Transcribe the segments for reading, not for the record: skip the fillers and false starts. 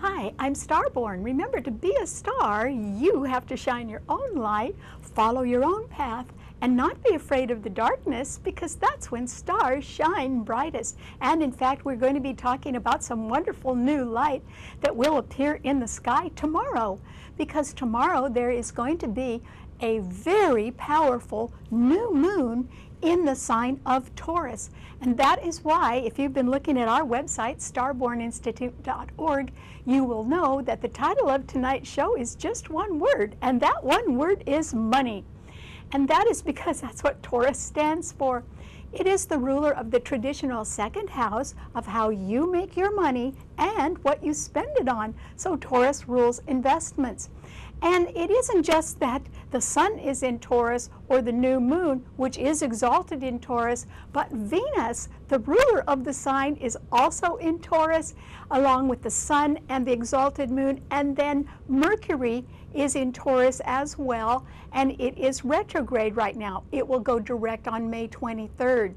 Hi, I'm Starborn. Remember, to be a star, you have to shine your own light, follow your own path, and not be afraid of the darkness, because that's when stars shine brightest. And in fact, we're going to be talking about some wonderful new light that will appear in the sky tomorrow, because tomorrow there is going to be a very powerful new moon in the sign of Taurus. And that is why, if you've been looking at our website, starborninstitute.org, you will know that the title of tonight's show is just one word, and that one word is money. And that is because that's what Taurus stands for. It is the ruler of the traditional second house of how you make your money and what you spend it on. So Taurus rules investments. And it isn't just that the sun is in Taurus or the new moon, which is exalted in Taurus, but Venus, the ruler of the sign, is also in Taurus, along with the sun and the exalted moon. And then Mercury is in Taurus as well, and it is retrograde right now. It will go direct on May 23rd.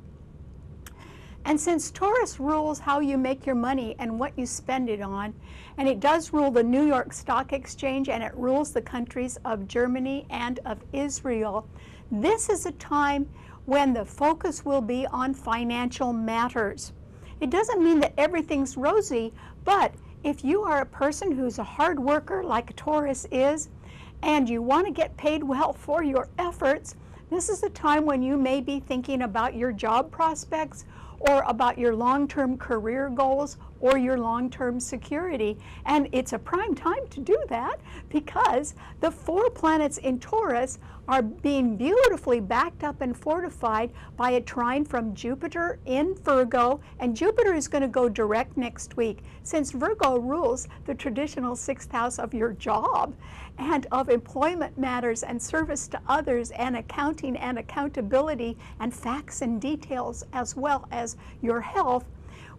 And since Taurus rules how you make your money and what you spend it on, and it does rule the New York Stock Exchange, and it rules the countries of Germany and of Israel, this is a time when the focus will be on financial matters. It doesn't mean that everything's rosy, but if you are a person who's a hard worker like Taurus is, and you want to get paid well for your efforts, this is a time when you may be thinking about your job prospects, or about your long-term career goals, or your long-term security. And it's a prime time to do that, because the 4 planets in Taurus are being beautifully backed up and fortified by a trine from Jupiter in Virgo, and Jupiter is going to go direct next week, since Virgo rules the traditional 6th house of your job and of employment matters and service to others and accounting and accountability and facts and details, as well as your health.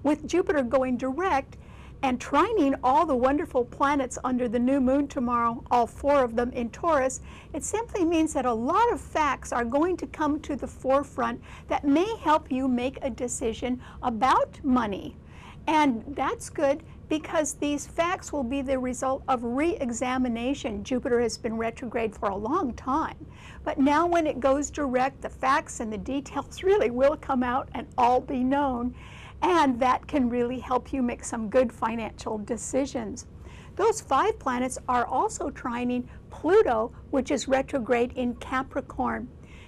With Jupiter going direct and trining all the wonderful planets under the new moon tomorrow, all 4 of them in Taurus, it simply means that a lot of facts are going to come to the forefront that may help you make a decision about money. And that's good, because these facts will be the result of re-examination. Jupiter has been retrograde for a long time, but now when it goes direct, the facts and the details really will come out and all be known. And that can really help you make some good financial decisions. Those 5 planets are also trining Pluto, which is retrograde in Capricorn.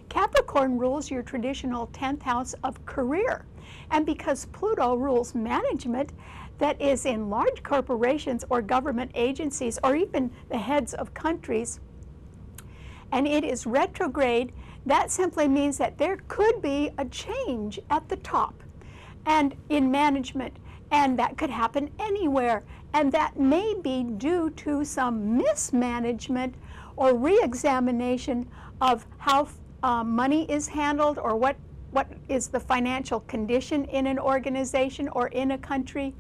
Capricorn rules your traditional 10th house of career. And because Pluto rules management that is in large corporations or government agencies, or even the heads of countries, and it is retrograde, that simply means that there could be a change at the top and in management, and that could happen anywhere, and that may be due to some mismanagement or re-examination of how money is handled, or what is the financial condition in an organization or in a country.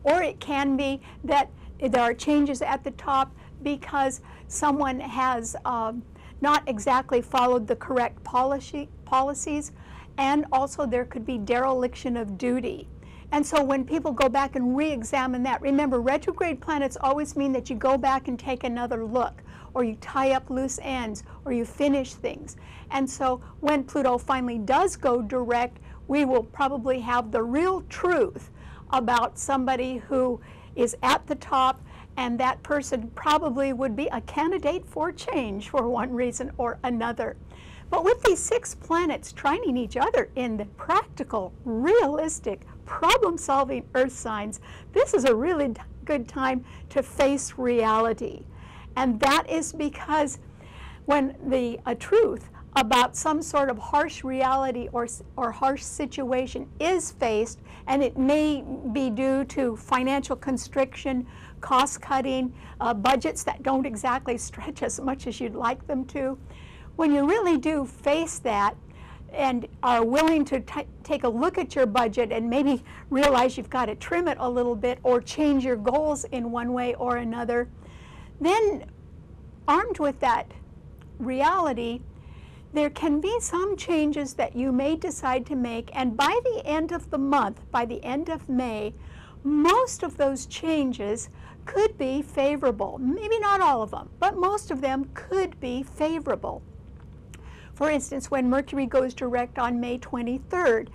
Or it can be that there are changes at the top because someone has not exactly followed the correct policies, and also there could be dereliction of duty. And so when people go back and re-examine that, remember, retrograde planets always mean that you go back and take another look, or you tie up loose ends, or you finish things. And so when Pluto finally does go direct, we will probably have the real truth about somebody who is at the top, and that person probably would be a candidate for change for one reason or another. But with these 6 planets trining each other in the practical, realistic, problem-solving earth signs, this is a really good time to face reality. And that is because when the truth about some sort of harsh reality or harsh situation is faced, and it may be due to financial constriction, cost-cutting, budgets that don't exactly stretch as much as you'd like them to, when you really do face that and are willing to take a look at your budget and maybe realize you've got to trim it a little bit or change your goals in one way or another, then armed with that reality, there can be some changes that you may decide to make, and by the end of the month, by the end of May, most of those changes could be favorable. Maybe not all of them, but most of them could be favorable. For instance, when Mercury goes direct on May 23rd,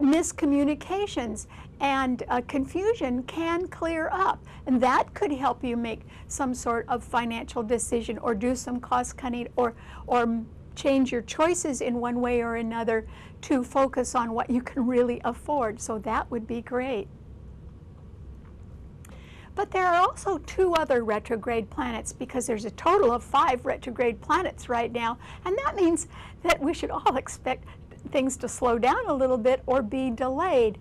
miscommunications and confusion can clear up, and that could help you make some sort of financial decision or do some cost cutting or change your choices in one way or another to focus on what you can really afford. So that would be great. But there are also 2 other retrograde planets, because there's a total of 5 retrograde planets right now, and that means that we should all expect things to slow down a little bit or be delayed.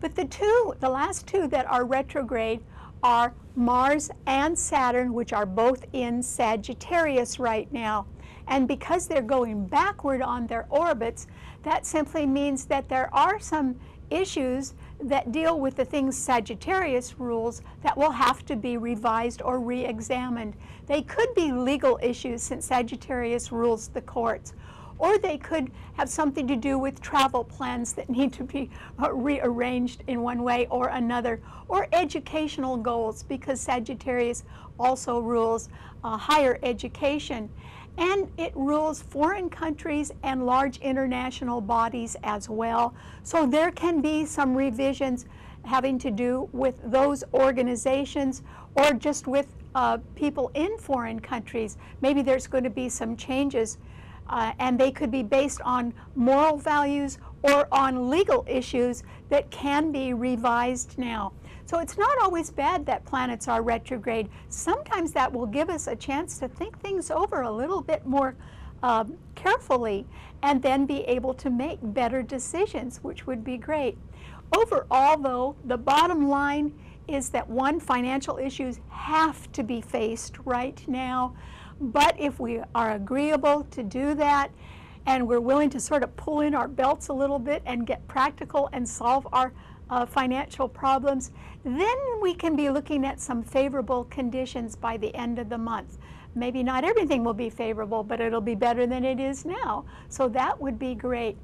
But the last 2 that are retrograde are Mars and Saturn, which are both in Sagittarius right now. And because they're going backward on their orbits, that simply means that there are some issues that deal with the things Sagittarius rules that will have to be revised or re-examined. They could be legal issues, since Sagittarius rules the courts, or they could have something to do with travel plans that need to be rearranged in one way or another, or educational goals, because Sagittarius also rules higher education. And it rules foreign countries and large international bodies as well. So there can be some revisions having to do with those organizations, or just with people in foreign countries. Maybe there's going to be some changes, and they could be based on moral values or on legal issues that can be revised now. So it's not always bad that planets are retrograde. Sometimes that will give us a chance to think things over a little bit more carefully, and then be able to make better decisions, which would be great. Overall, though, the bottom line is that, 1, financial issues have to be faced right now. But if we are agreeable to do that, and we're willing to sort of pull in our belts a little bit and get practical and solve our financial problems, then we can be looking at some favorable conditions by the end of the month. Maybe not everything will be favorable, but it'll be better than it is now. So that would be great.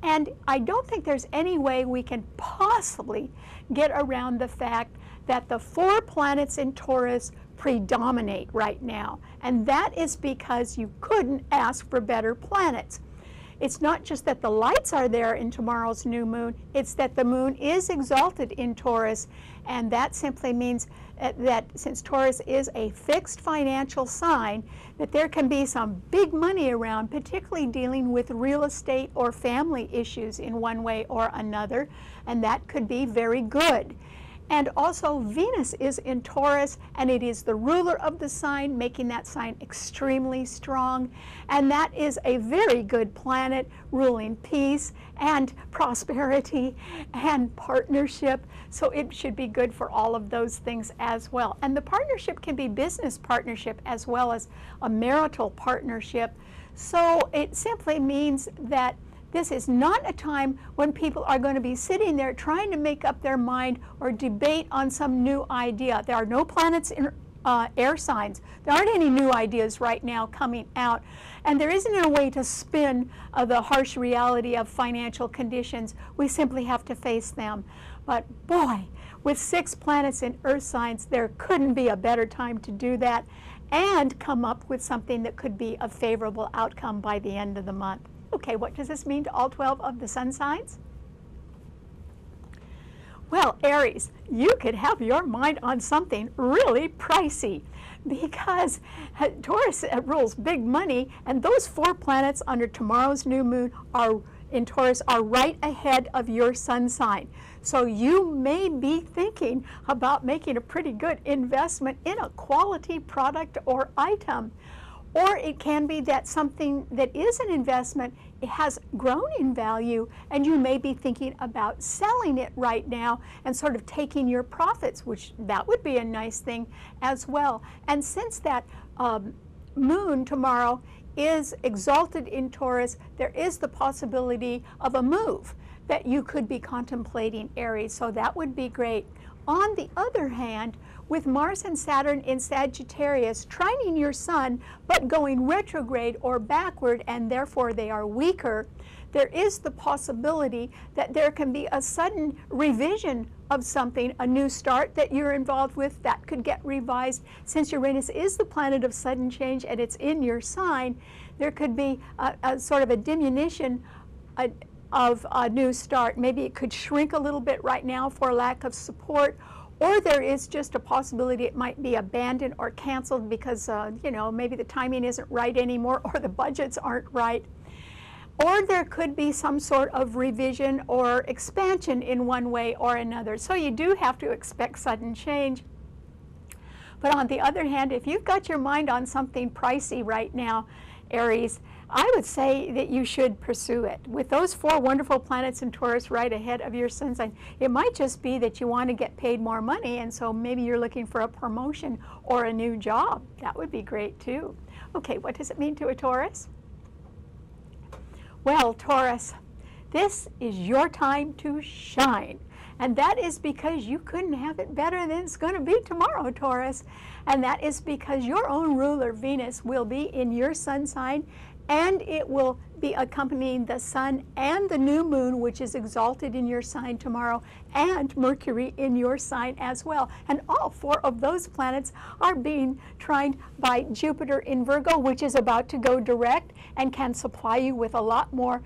And I don't think there's any way we can possibly get around the fact that the 4 planets in Taurus predominate right now. And that is because you couldn't ask for better planets. It's not just that the lights are there in tomorrow's new moon, it's that the moon is exalted in Taurus, and that simply means that since Taurus is a fixed financial sign, that there can be some big money around, particularly dealing with real estate or family issues in one way or another, and that could be very good. And also Venus is in Taurus, and it is the ruler of the sign, making that sign extremely strong. And that is a very good planet, ruling peace and prosperity and partnership. So it should be good for all of those things as well. And the partnership can be business partnership as well as a marital partnership. So it simply means that this is not a time when people are going to be sitting there trying to make up their mind or debate on some new idea. There are no planets in air signs. There aren't any new ideas right now coming out. And there isn't a way to spin the harsh reality of financial conditions. We simply have to face them. But boy, with 6 planets in earth signs, there couldn't be a better time to do that and come up with something that could be a favorable outcome by the end of the month. Okay, what does this mean to all 12 of the sun signs? Well, Aries, you could have your mind on something really pricey, because Taurus rules big money, and those 4 planets under tomorrow's new moon in Taurus are right ahead of your sun sign. So you may be thinking about making a pretty good investment in a quality product or item. Or it can be that something that is an investment, it has grown in value, and you may be thinking about selling it right now and sort of taking your profits, which that would be a nice thing as well. And since that moon tomorrow is exalted in Taurus, there is the possibility of a move that you could be contemplating, Aries, so that would be great. On the other hand, with Mars and Saturn in Sagittarius trining your sun, but going retrograde or backward, and therefore they are weaker, there is the possibility that there can be a sudden revision of something, a new start that you're involved with that could get revised. Since Uranus is the planet of sudden change and it's in your sign, there could be a sort of a diminution of a new start. Maybe it could shrink a little bit right now for lack of support, or there is just a possibility it might be abandoned or canceled because, you know, maybe the timing isn't right anymore or the budgets aren't right. Or there could be some sort of revision or expansion in one way or another. So you do have to expect sudden change. But on the other hand, if you've got your mind on something pricey right now, Aries, I would say that you should pursue it. With those 4 wonderful planets in Taurus right ahead of your sun sign, it might just be that you want to get paid more money, and so maybe you're looking for a promotion or a new job. That would be great too. Okay, what does it mean to a Taurus? Well, Taurus, this is your time to shine. And that is because you couldn't have it better than it's going to be tomorrow, Taurus. And that is because your own ruler, Venus, will be in your sun sign, and it will be accompanying the sun and the new moon, which is exalted in your sign tomorrow, and Mercury in your sign as well. And all 4 of those planets are being trined by Jupiter in Virgo, which is about to go direct and can supply you with a lot more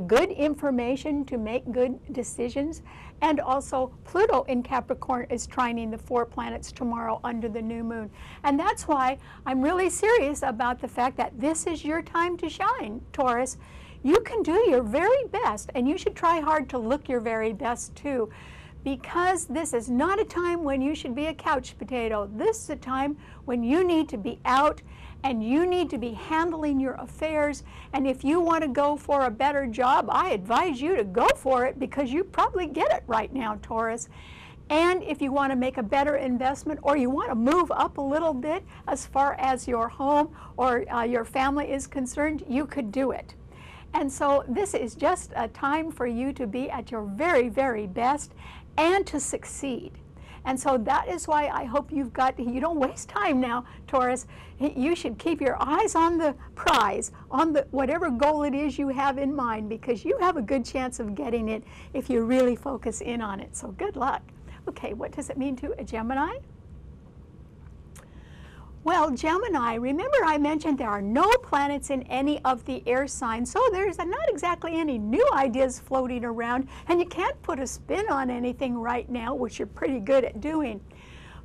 good information to make good decisions. And also Pluto in Capricorn is trining the 4 planets tomorrow under the new moon. And that's why I'm really serious about the fact that this is your time to shine, Taurus. You can do your very best, and you should try hard to look your very best too, because this is not a time when you should be a couch potato. This is a time when you need to be out and you need to be handling your affairs. And if you want to go for a better job, I advise you to go for it, because you probably get it right now, Taurus. And if you want to make a better investment, or you want to move up a little bit as far as your home or your family is concerned, you could do it. And so this is just a time for you to be at your very, very best and to succeed. And so that is why I hope you don't waste time now, Taurus. You should keep your eyes on the prize, on whatever goal it is you have in mind, because you have a good chance of getting it if you really focus in on it. So good luck. Okay, what does it mean to a Gemini? Well, Gemini, remember I mentioned there are no planets in any of the air signs, so there's not exactly any new ideas floating around, and you can't put a spin on anything right now, which you're pretty good at doing.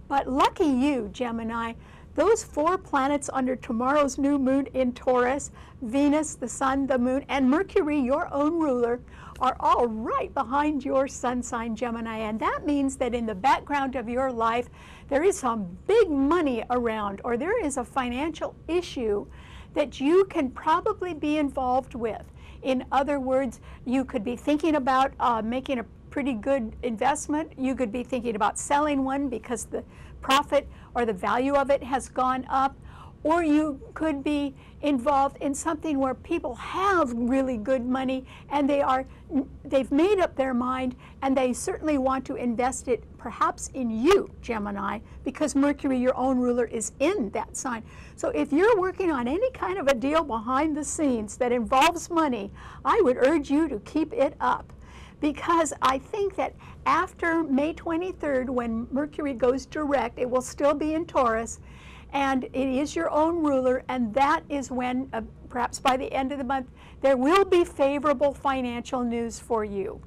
But lucky you, Gemini, those 4 planets under tomorrow's new moon in Taurus, Venus, the sun, the moon, and Mercury, your own ruler, are all right behind your sun sign, Gemini. And that means that in the background of your life, there is some big money around, or there is a financial issue that you can probably be involved with. In other words, you could be thinking about making a pretty good investment. You could be thinking about selling one because the profit or the value of it has gone up. Or you could be involved in something where people have really good money and they've made up their mind, and they certainly want to invest it perhaps in you, Gemini, because Mercury, your own ruler, is in that sign. So if you're working on any kind of a deal behind the scenes that involves money, I would urge you to keep it up, because I think that after May 23rd, when Mercury goes direct, it will still be in Taurus, and it is your own ruler, and that is when, perhaps by the end of the month, there will be favorable financial news for you.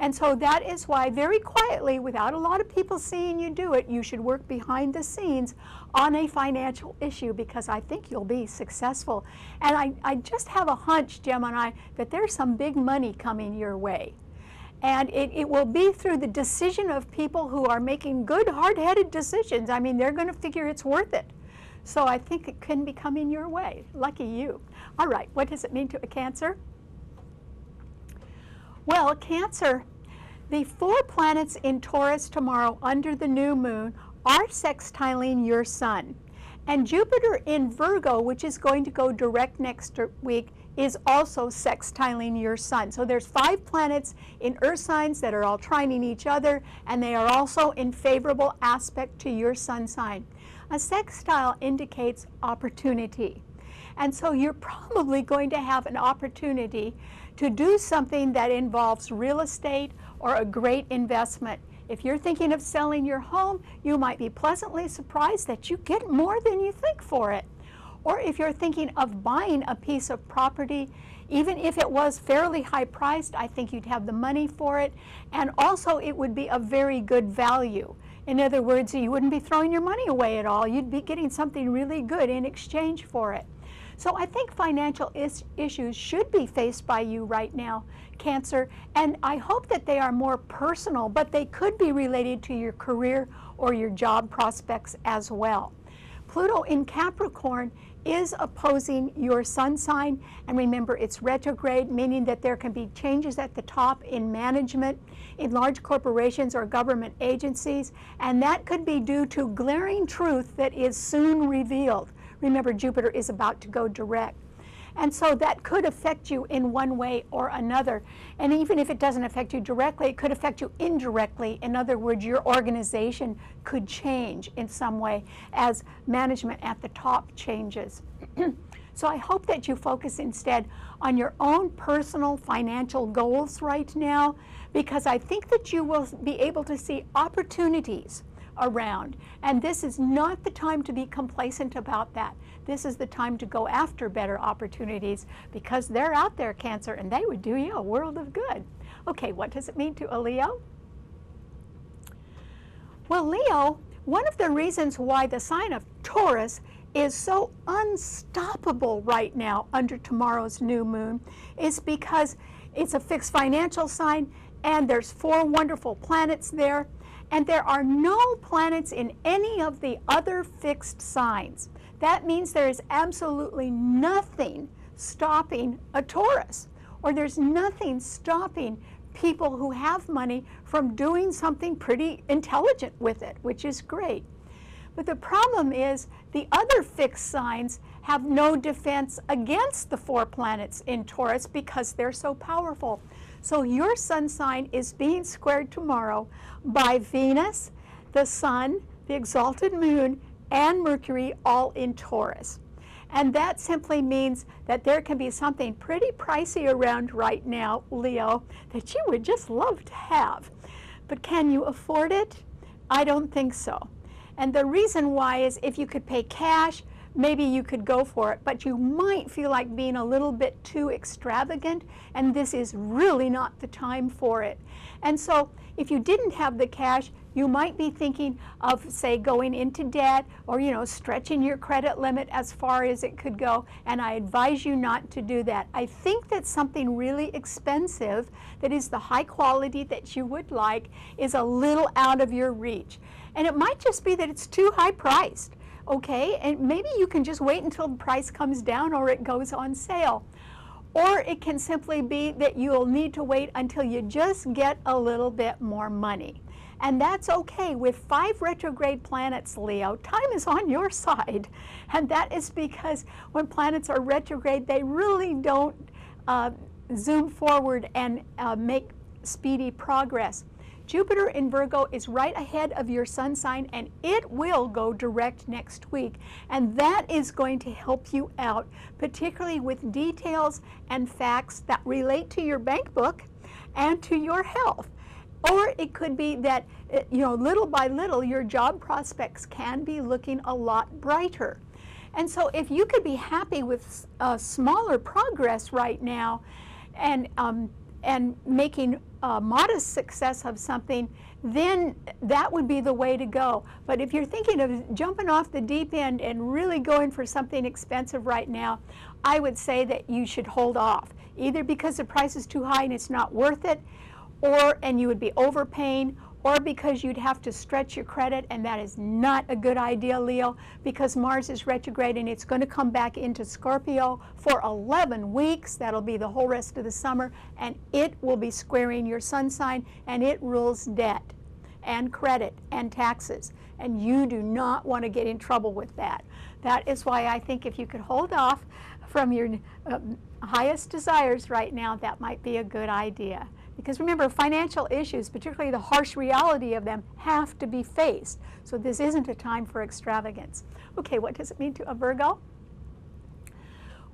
And so that is why, very quietly, without a lot of people seeing you do it, you should work behind the scenes on a financial issue, because I think you'll be successful. And I just have a hunch, Gemini, that there's some big money coming your way. And it will be through the decision of people who are making good, hard-headed decisions. I mean, they're going to figure it's worth it. So I think it can be coming your way. Lucky you. All right, what does it mean to a Cancer? Well, Cancer, the 4 planets in Taurus tomorrow under the new moon are sextiling your sun. And Jupiter in Virgo, which is going to go direct next week, is also sextiling your sun. So there's 5 planets in earth signs that are all trining each other, and they are also in favorable aspect to your sun sign. A sextile indicates opportunity. And so you're probably going to have an opportunity to do something that involves real estate or a great investment. If you're thinking of selling your home, you might be pleasantly surprised that you get more than you think for it. Or if you're thinking of buying a piece of property, even if it was fairly high priced, I think you'd have the money for it. And also it would be a very good value. In other words, you wouldn't be throwing your money away at all. You'd be getting something really good in exchange for it. So I think financial issues should be faced by you right now, Cancer, and I hope that they are more personal, but they could be related to your career or your job prospects as well. Pluto in Capricorn is opposing your sun sign, and remember it's retrograde, meaning that there can be changes at the top in management, in large corporations or government agencies, and that could be due to glaring truth that is soon revealed. Remember, Jupiter is about to go direct. And so that could affect you in one way or another. And even if it doesn't affect you directly, it could affect you indirectly. In other words, your organization could change in some way as management at the top changes. So I hope that you focus instead on your own personal financial goals right now, because I think that you will be able to see opportunities around. And this is not the time to be complacent about that. This is the time to go after better opportunities, because they're out there, Cancer, and they would do you a world of good. Okay, what does it mean to a Leo? Well, Leo, one of the reasons why the sign of Taurus is so unstoppable right now under tomorrow's new moon is because it's a fixed financial sign, and there's 4 wonderful planets there. And there are no planets in any of the other fixed signs. That means there is absolutely nothing stopping a Taurus, or there's nothing stopping people who have money from doing something pretty intelligent with it, which is great. But the problem is the other fixed signs have no defense against the 4 planets in Taurus because they're so powerful. So your sun sign is being squared tomorrow by Venus, the Sun, the exalted moon, and Mercury, all in Taurus. And that simply means that there can be something pretty pricey around right now, Leo, that you would just love to have. But can you afford it? I don't think so. And the reason why is if you could pay cash, maybe you could go for it, but you might feel like being a little bit too extravagant, and this is really not the time for it. And so if you didn't have the cash, you might be thinking of, say, going into debt or, stretching your credit limit as far as it could go, and I advise you not to do that. I think that something really expensive that is the high quality that you would like is a little out of your reach. And it might just be that it's too high priced. Okay, and maybe you can just wait until the price comes down or it goes on sale. Or it can simply be that you'll need to wait until you just get a little bit more money. And that's okay. With 5 retrograde planets, Leo, time is on your side. And that is because when planets are retrograde, they really don't zoom forward and make speedy progress. Jupiter in Virgo is right ahead of your sun sign, and it will go direct next week. And that is going to help you out, particularly with details and facts that relate to your bank book and to your health. Or it could be that, little by little, your job prospects can be looking a lot brighter. And so if you could be happy with smaller progress right now and making modest success of something, then that would be the way to go. But if you're thinking of jumping off the deep end and really going for something expensive right now, I would say that you should hold off, either because the price is too high and it's not worth it, and you would be overpaying, or because you'd have to stretch your credit, and that is not a good idea, Leo, because Mars is retrograde and it's going to come back into Scorpio for 11 weeks. That'll be the whole rest of the summer, and it will be squaring your sun sign, and it rules debt and credit and taxes, and you do not want to get in trouble with that. That is why I think if you could hold off from your highest desires right now, that might be a good idea. Because remember, financial issues, particularly the harsh reality of them, have to be faced. So this isn't a time for extravagance. Okay, what does it mean to a Virgo?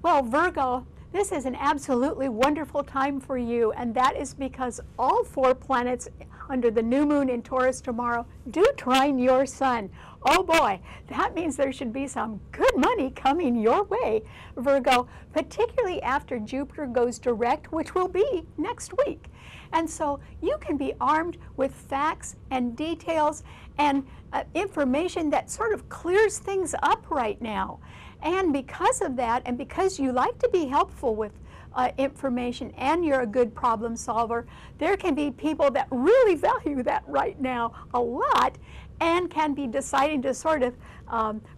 Well, Virgo, This is an absolutely wonderful time for you, and that is because all 4 planets under the new moon in Taurus tomorrow do trine your sun. Oh boy, that means there should be some good money coming your way, Virgo, particularly after Jupiter goes direct, which will be next week. And so you can be armed with facts and details and information that sort of clears things up right now. And because of that, and because you like to be helpful with information and you're a good problem solver, there can be people that really value that right now a lot and can be deciding to sort of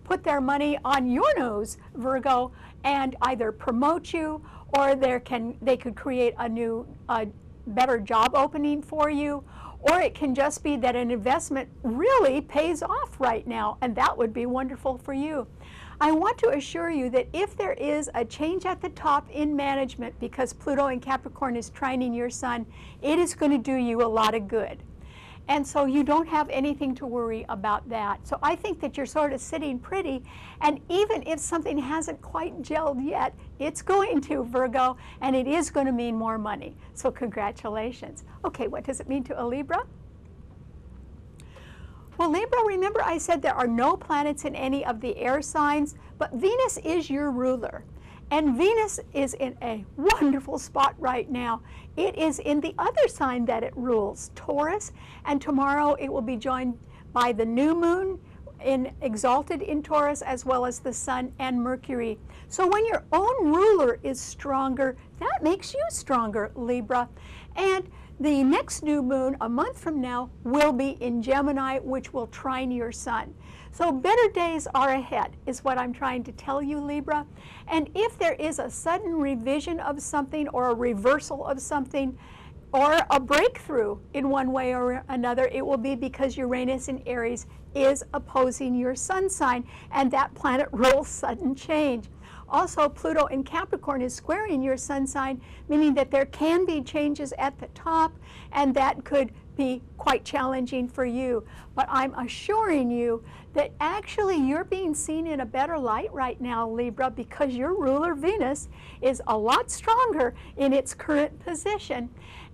put their money on your nose, Virgo, and either promote you, or they could create a new better job opening for you, or it can just be that an investment really pays off right now, and that would be wonderful for you. I want to assure you that if there is a change at the top in management because Pluto in Capricorn is trining your sun, it is going to do you a lot of good. And so you don't have anything to worry about that. So I think that you're sort of sitting pretty, and even if something hasn't quite gelled yet, it's going to, Virgo, and it is going to mean more money. So congratulations. Okay, what does it mean to a Libra? Well, Libra, remember I said there are no planets in any of the air signs, but Venus is your ruler. And Venus is in a wonderful spot right now. It is in the other sign that it rules, Taurus, and tomorrow it will be joined by the new moon exalted in Taurus, as well as the Sun and Mercury. So when your own ruler is stronger, that makes you stronger, Libra. And the next new moon, a month from now, will be in Gemini, which will trine your sun. So better days are ahead, is what I'm trying to tell you, Libra. And if there is a sudden revision of something, or a reversal of something, or a breakthrough in one way or another, it will be because Uranus in Aries is opposing your sun sign, and that planet rules sudden change. Also, Pluto in Capricorn is squaring your sun sign, meaning that there can be changes at the top, and that could be quite challenging for you. But I'm assuring you that actually you're being seen in a better light right now, Libra, because your ruler Venus is a lot stronger in its current position,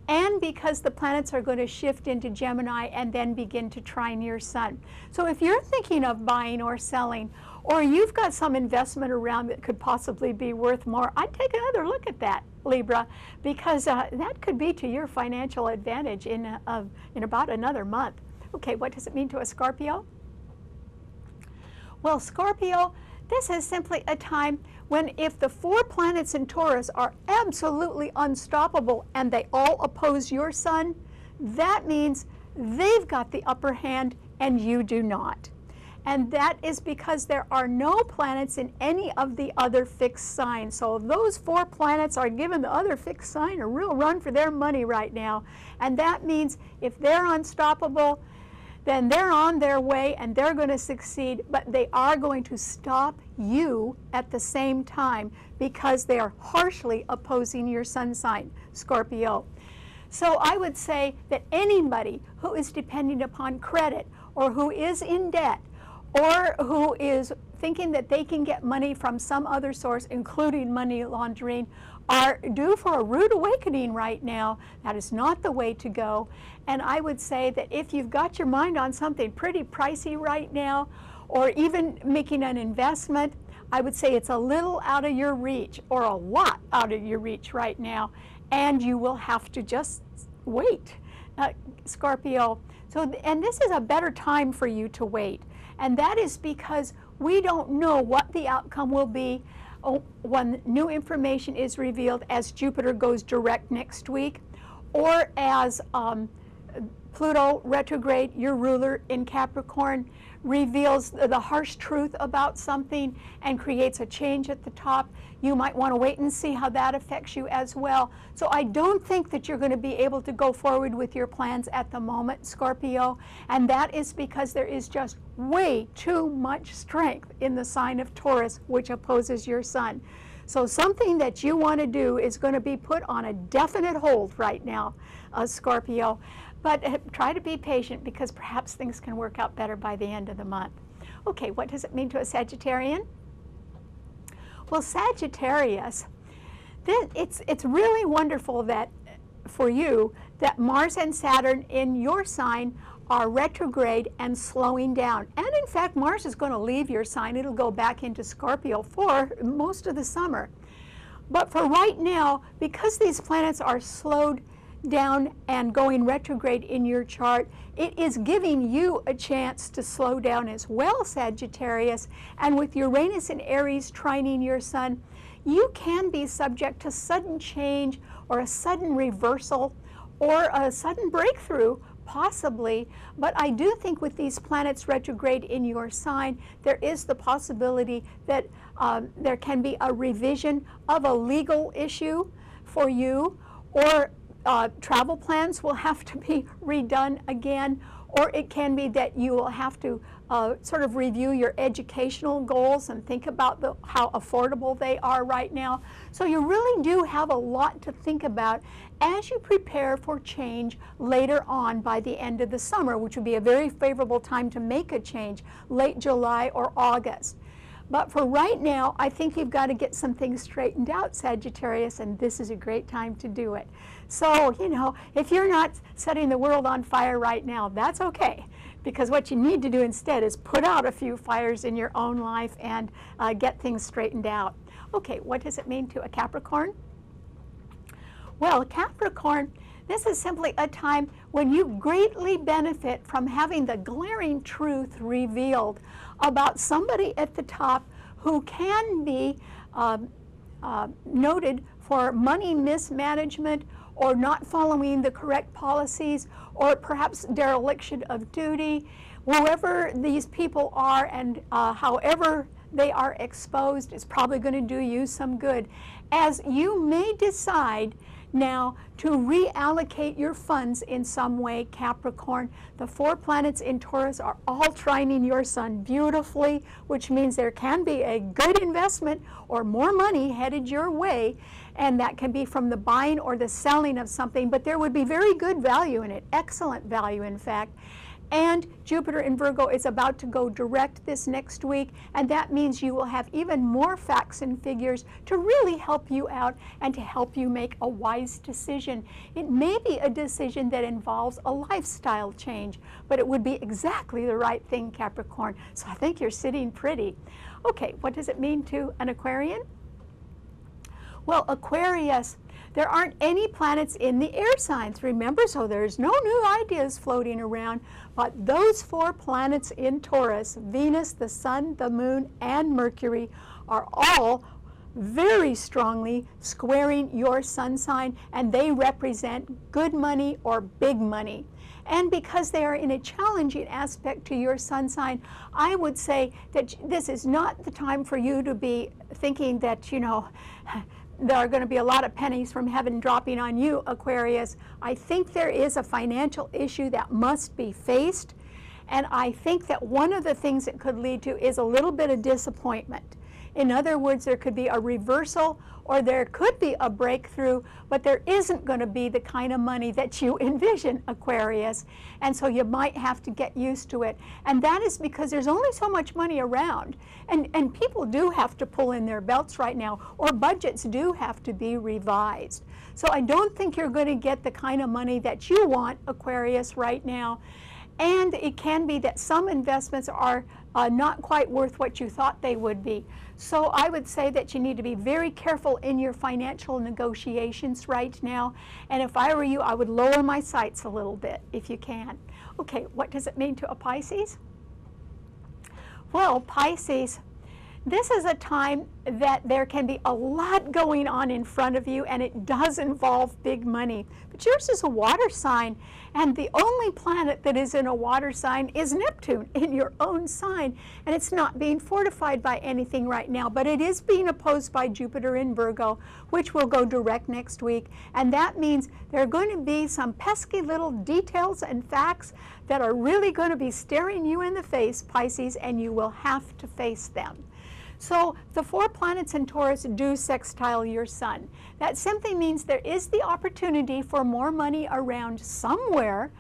and because the planets are going to shift into Gemini and then begin to trine your sun. So if you're thinking of buying or selling, or you've got some investment around that could possibly be worth more, I'd take another look at that, Libra, because that could be to your financial advantage in about another month. Okay, what does it mean to a Scorpio? Well, Scorpio, this is simply a time when if the 4 planets in Taurus are absolutely unstoppable and they all oppose your sun, that means they've got the upper hand and you do not. And that is because there are no planets in any of the other fixed signs. So those 4 planets are giving the other fixed sign a real run for their money right now. And that means if they're unstoppable, then they're on their way and they're going to succeed, but they are going to stop you at the same time because they are harshly opposing your sun sign, Scorpio. So I would say that anybody who is depending upon credit, or who is in debt, or who is thinking that they can get money from some other source, including money laundering, are due for a rude awakening right now. That is not the way to go. And I would say that if you've got your mind on something pretty pricey right now, or even making an investment, I would say it's a little out of your reach, or a lot out of your reach right now, and you will have to just wait, Scorpio. So, and this is a better time for you to wait. And that is because we don't know what the outcome will be when new information is revealed as Jupiter goes direct next week, or as Pluto retrograde, your ruler in Capricorn, reveals the harsh truth about something and creates a change at the top. You might want to wait and see how that affects you as well. So I don't think that you're going to be able to go forward with your plans at the moment, Scorpio, and that is because there is just way too much strength in the sign of Taurus, which opposes your sun. So something that you want to do is going to be put on a definite hold right now, Scorpio. But try to be patient, because perhaps things can work out better by the end of the month. Okay, what does it mean to a Sagittarian? Well, Sagittarius, then it's really wonderful that for you that Mars and Saturn in your sign are retrograde and slowing down. And in fact, Mars is going to leave your sign. It'll go back into Scorpio for most of the summer. But for right now, because these planets are slowed down and going retrograde in your chart, it is giving you a chance to slow down as well, Sagittarius. And with Uranus and Aries trining your sun, you can be subject to sudden change or a sudden reversal or a sudden breakthrough, possibly. But I do think with these planets retrograde in your sign, there is the possibility that there can be a revision of a legal issue for you, or travel plans will have to be redone again, or it can be that you will have to sort of review your educational goals and think about how affordable they are right now. So you really do have a lot to think about as you prepare for change later on by the end of the summer, which would be a very favorable time to make a change, late July or August. But for right now, I think you've got to get some things straightened out, Sagittarius, and this is a great time to do it. So, you know, if you're not setting the world on fire right now, that's okay, because what you need to do instead is put out a few fires in your own life and get things straightened out. Okay, what does it mean to a Capricorn? Well, Capricorn, this is simply a time when you greatly benefit from having the glaring truth revealed about somebody at the top who can be noted for money mismanagement or not following the correct policies, or perhaps dereliction of duty. Wherever these people are and however they are exposed, is probably going to do you some good, as you may decide now to reallocate your funds in some way, Capricorn. The 4 planets in Taurus are all trining your sun beautifully, which means there can be a good investment or more money headed your way, and that can be from the buying or the selling of something, but there would be very good value in it, excellent value in fact. And Jupiter in Virgo is about to go direct this next week, and that means you will have even more facts and figures to really help you out and to help you make a wise decision. It may be a decision that involves a lifestyle change, but it would be exactly the right thing, Capricorn. So I think you're sitting pretty. Okay, what does it mean to an Aquarian? Well, Aquarius, there aren't any planets in the air signs, remember, so there's no new ideas floating around, but those 4 planets in Taurus, Venus, the Sun, the Moon, and Mercury, are all very strongly squaring your sun sign, and they represent good money or big money. And because they are in a challenging aspect to your sun sign, I would say that this is not the time for you to be thinking that, you know, there are going to be a lot of pennies from heaven dropping on you, Aquarius. I think there is a financial issue that must be faced, and I think that one of the things it could lead to is a little bit of disappointment. In other words, there could be a reversal or there could be a breakthrough, but there isn't going to be the kind of money that you envision, Aquarius, and so you might have to get used to it. And that is because there's only so much money around, and people do have to pull in their belts right now, or budgets do have to be revised. So I don't think you're going to get the kind of money that you want, Aquarius, right now. And it can be that some investments are not quite worth what you thought they would be. So I would say that you need to be very careful in your financial negotiations right now. And if I were you, I would lower my sights a little bit if you can. Okay, what does it mean to a Pisces? Well, Pisces, this is a time that there can be a lot going on in front of you, and it does involve big money. But yours is a water sign, and the only planet that is in a water sign is Neptune in your own sign, and it's not being fortified by anything right now, but it is being opposed by Jupiter in Virgo, which will go direct next week, and that means there are going to be some pesky little details and facts that are really going to be staring you in the face, Pisces, and you will have to face them. So the 4 planets in Taurus do sextile your sun. That simply means there is the opportunity for more money around somewhere,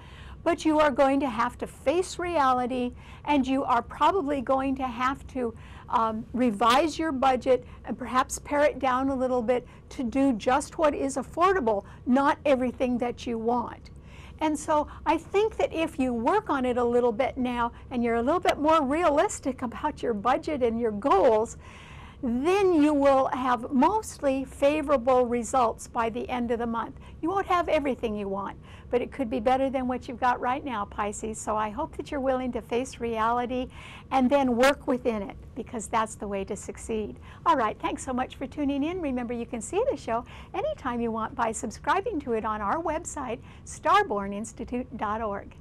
but you are going to have to face reality, and you are probably going to have to revise your budget and perhaps pare it down a little bit to do just what is affordable, not everything that you want. And so I think that if you work on it a little bit now and you're a little bit more realistic about your budget and your goals, then you will have mostly favorable results by the end of the month. You won't have everything you want, but it could be better than what you've got right now, Pisces. So I hope that you're willing to face reality and then work within it, because that's the way to succeed. All right, thanks so much for tuning in. Remember, you can see the show anytime you want by subscribing to it on our website, starborninstitute.org.